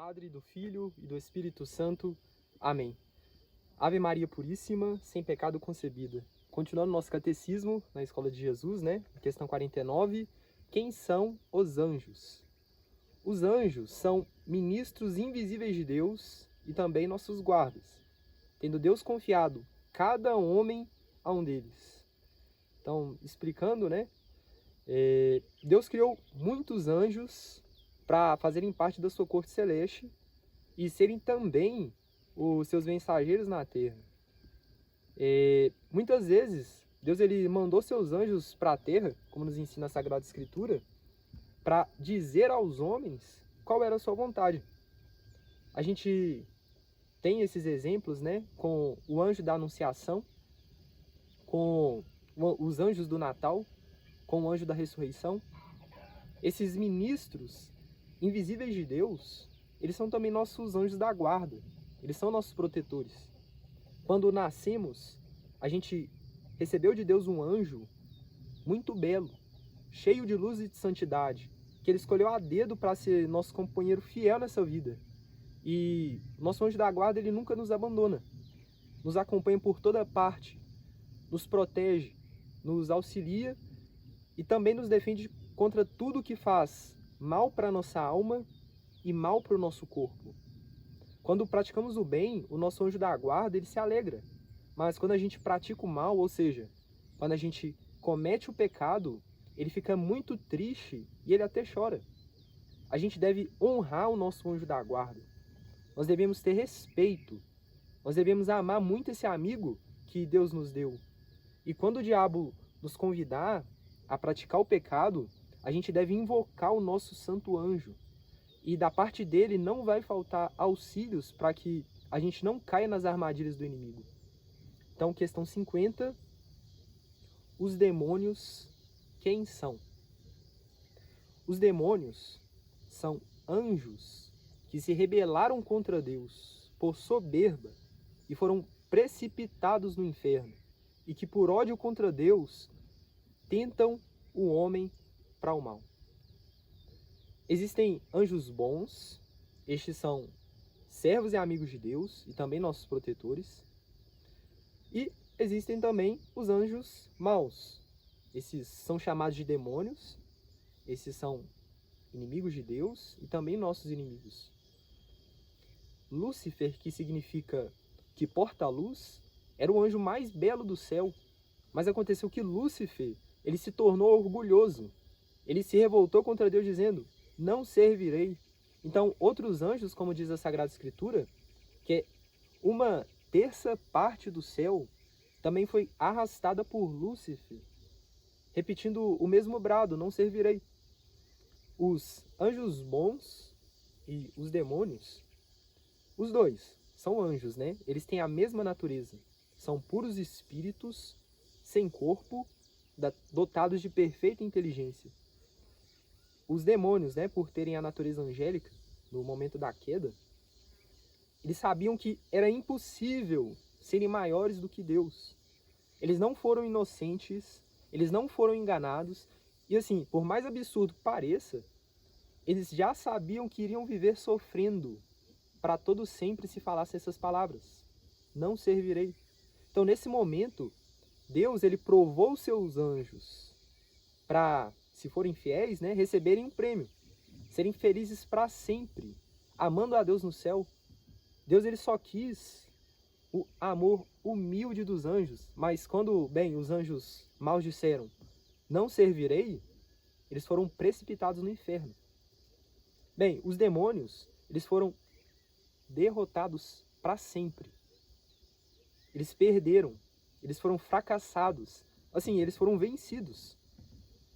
Padre, do Filho e do Espírito Santo. Amém. Ave Maria Puríssima, sem pecado concebida. Continuando nosso catecismo na Escola de Jesus, né? Questão 49. Quem são os anjos? Os anjos são ministros invisíveis de Deus e também nossos guardas, tendo Deus confiado cada homem a um deles. Então, explicando, né? Deus criou muitos anjos para fazerem parte da sua corte celeste e serem também os seus mensageiros na terra. Muitas vezes, Deus ele mandou seus anjos para a terra, como nos ensina a Sagrada Escritura, para dizer aos homens qual era a sua vontade. A gente tem esses exemplos, né, com o anjo da Anunciação, com os anjos do Natal, com o anjo da ressurreição. Esses ministros invisíveis de Deus, eles são também nossos anjos da guarda, eles são nossos protetores. Quando nascemos, a gente recebeu de Deus um anjo muito belo, cheio de luz e de santidade, que ele escolheu a dedo para ser nosso companheiro fiel nessa vida. E nosso anjo da guarda, ele nunca nos abandona, nos acompanha por toda parte, nos protege, nos auxilia e também nos defende contra tudo que faz mal para a nossa alma e mal para o nosso corpo. Quando praticamos o bem, o nosso anjo da guarda ele se alegra. Mas quando a gente pratica o mal, ou seja, quando a gente comete o pecado, ele fica muito triste e ele até chora. A gente deve honrar o nosso anjo da guarda. Nós devemos ter respeito. Nós devemos amar muito esse amigo que Deus nos deu. E quando o diabo nos convidar a praticar o pecado, a gente deve invocar o nosso santo anjo. E da parte dele não vai faltar auxílios para que a gente não caia nas armadilhas do inimigo. Então, questão 50. Os demônios, quem são? Os demônios são anjos que se rebelaram contra Deus por soberba e foram precipitados no inferno, e que por ódio contra Deus tentam o homem para o mal. Existem anjos bons, estes são servos e amigos de Deus e também nossos protetores. E existem também os anjos maus. Esses são chamados de demônios, esses são inimigos de Deus e também nossos inimigos. Lúcifer, que significa que porta a luz, era o anjo mais belo do céu, mas aconteceu que Lúcifer, ele se tornou orgulhoso. Ele se revoltou contra Deus dizendo: não servirei. Então, outros anjos, como diz a Sagrada Escritura, que é uma terça parte do céu, também foi arrastada por Lúcifer, repetindo o mesmo brado: não servirei. Os anjos bons e os demônios, os dois são anjos, né? Eles têm a mesma natureza. São puros espíritos, sem corpo, dotados de perfeita inteligência. Os demônios, né, por terem a natureza angélica, no momento da queda, eles sabiam que era impossível serem maiores do que Deus. Eles não foram inocentes, eles não foram enganados, e assim, por mais absurdo que pareça, eles já sabiam que iriam viver sofrendo para todo sempre se falassem essas palavras: não servirei. Então, nesse momento, Deus ele provou os seus anjos para, se forem fiéis, né, receberem um prêmio, serem felizes para sempre, amando a Deus no céu. Deus ele só quis o amor humilde dos anjos, mas quando, bem, os anjos maus disseram: não servirei, eles foram precipitados no inferno. Bem, os demônios, eles foram derrotados para sempre. Eles perderam, eles foram fracassados, assim, eles foram vencidos.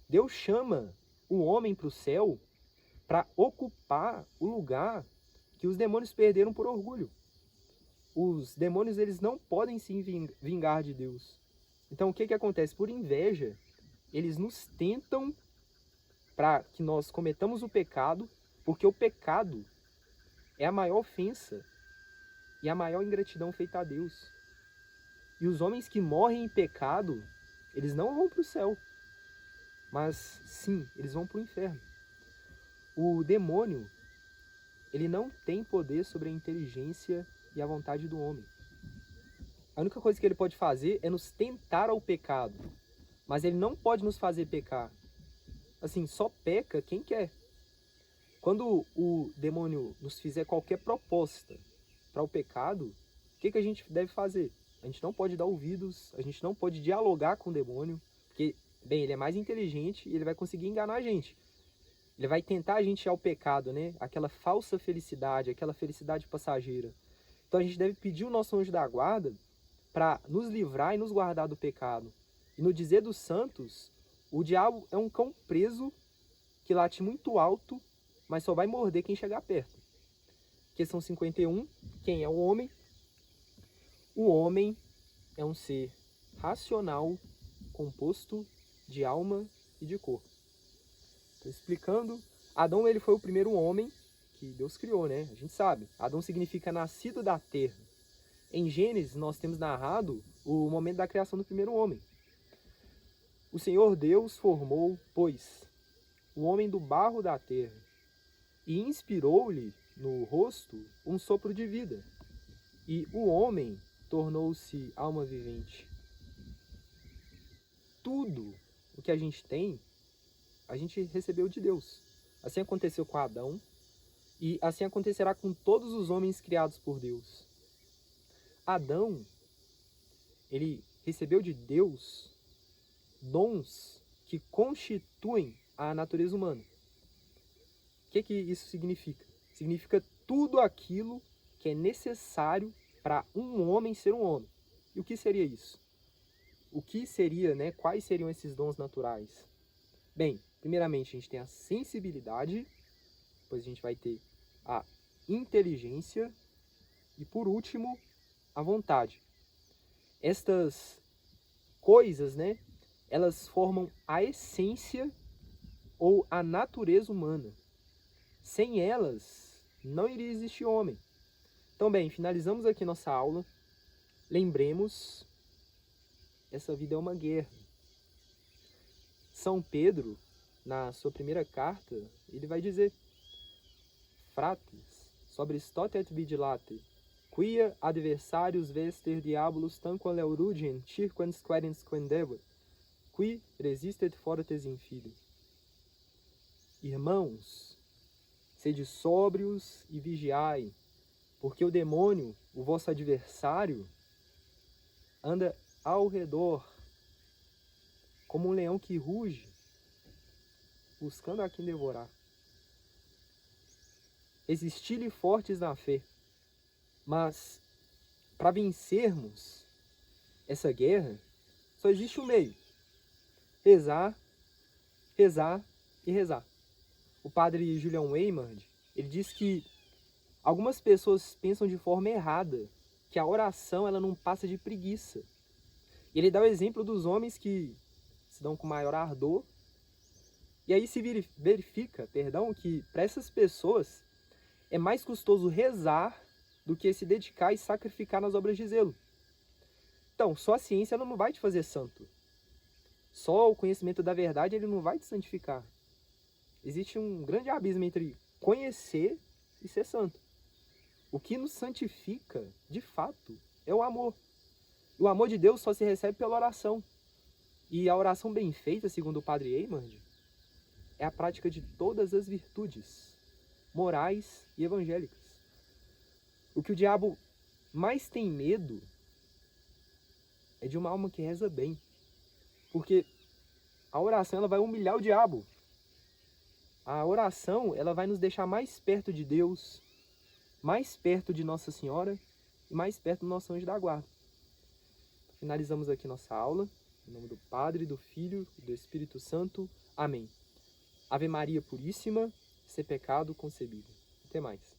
Deus chama o homem para o céu para ocupar o lugar que os demônios perderam por orgulho. Os demônios eles não podem se vingar de Deus. Então o que acontece? Por inveja, eles nos tentam para que nós cometamos o pecado, porque o pecado é a maior ofensa e a maior ingratidão feita a Deus. E os homens que morrem em pecado, eles não vão para o céu, mas sim, eles vão para o inferno. O demônio, ele não tem poder sobre a inteligência e a vontade do homem. A única coisa que ele pode fazer é nos tentar ao pecado, mas ele não pode nos fazer pecar. Assim, só peca quem quer. Quando o demônio nos fizer qualquer proposta para o pecado, o que a gente deve fazer? A gente não pode dar ouvidos, a gente não pode dialogar com o demônio, porque, bem, ele é mais inteligente e ele vai conseguir enganar a gente. Ele vai tentar a gente ao pecado, né? Aquela falsa felicidade, aquela felicidade passageira. Então a gente deve pedir o nosso anjo da guarda para nos livrar e nos guardar do pecado. E no dizer dos santos, o diabo é um cão preso que late muito alto, mas só vai morder quem chegar perto. Questão 51. Quem é o homem? O homem é um ser racional, composto de alma e de corpo. Estou explicando. Adão, ele foi o primeiro homem que Deus criou, né? A gente sabe. Adão significa nascido da terra. Em Gênesis, nós temos narrado o momento da criação do primeiro homem. O Senhor Deus formou, pois, o homem do barro da terra e inspirou-lhe no rosto um sopro de vida. E o homem tornou-se alma vivente. Tudo o que a gente tem, a gente recebeu de Deus. Assim aconteceu com Adão e assim acontecerá com todos os homens criados por Deus. Adão, ele recebeu de Deus dons que constituem a natureza humana. O que isso significa? Significa tudo aquilo que é necessário para um homem ser um homem. E o que seria isso? O que seria, né? Quais seriam esses dons naturais? Bem, primeiramente a gente tem a sensibilidade, depois a gente vai ter a inteligência e por último a vontade. Estas coisas, né? Elas formam a essência ou a natureza humana. Sem elas, não iria existir homem. Então, bem, finalizamos aqui nossa aula. Lembremos, essa vida é uma guerra. São Pedro, na sua primeira carta, ele vai dizer: Frates, sobre stotet vigilate, quia adversarius vester diabolus tanquam leurugem cirquens querens quendebat, qui resistet fortes in fide. Irmãos, sede sóbrios e vigiai, porque o demônio, o vosso adversário, anda ao redor, como um leão que ruge, buscando a quem devorar. Resisti-lhe fortes na fé, mas para vencermos essa guerra, só existe um meio: rezar, rezar e rezar. O padre Julian Weymard, ele diz que algumas pessoas pensam de forma errada que a oração ela não passa de preguiça. E ele dá o exemplo dos homens que se dão com maior ardor. E aí se verifica, que para essas pessoas é mais custoso rezar do que se dedicar e sacrificar nas obras de zelo. Então, só a ciência ela não vai te fazer santo. Só o conhecimento da verdade ele não vai te santificar. Existe um grande abismo entre conhecer e ser santo. O que nos santifica, de fato, é o amor. O amor de Deus só se recebe pela oração. E a oração bem feita, segundo o padre Weymard, é a prática de todas as virtudes morais e evangélicas. O que o diabo mais tem medo é de uma alma que reza bem. Porque a oração ela vai humilhar o diabo. A oração ela vai nos deixar mais perto de Deus, mais perto de Nossa Senhora e mais perto do nosso anjo da guarda. Finalizamos aqui nossa aula. Em nome do Padre, do Filho e do Espírito Santo. Amém. Ave Maria Puríssima, sem pecado concebido. Até mais.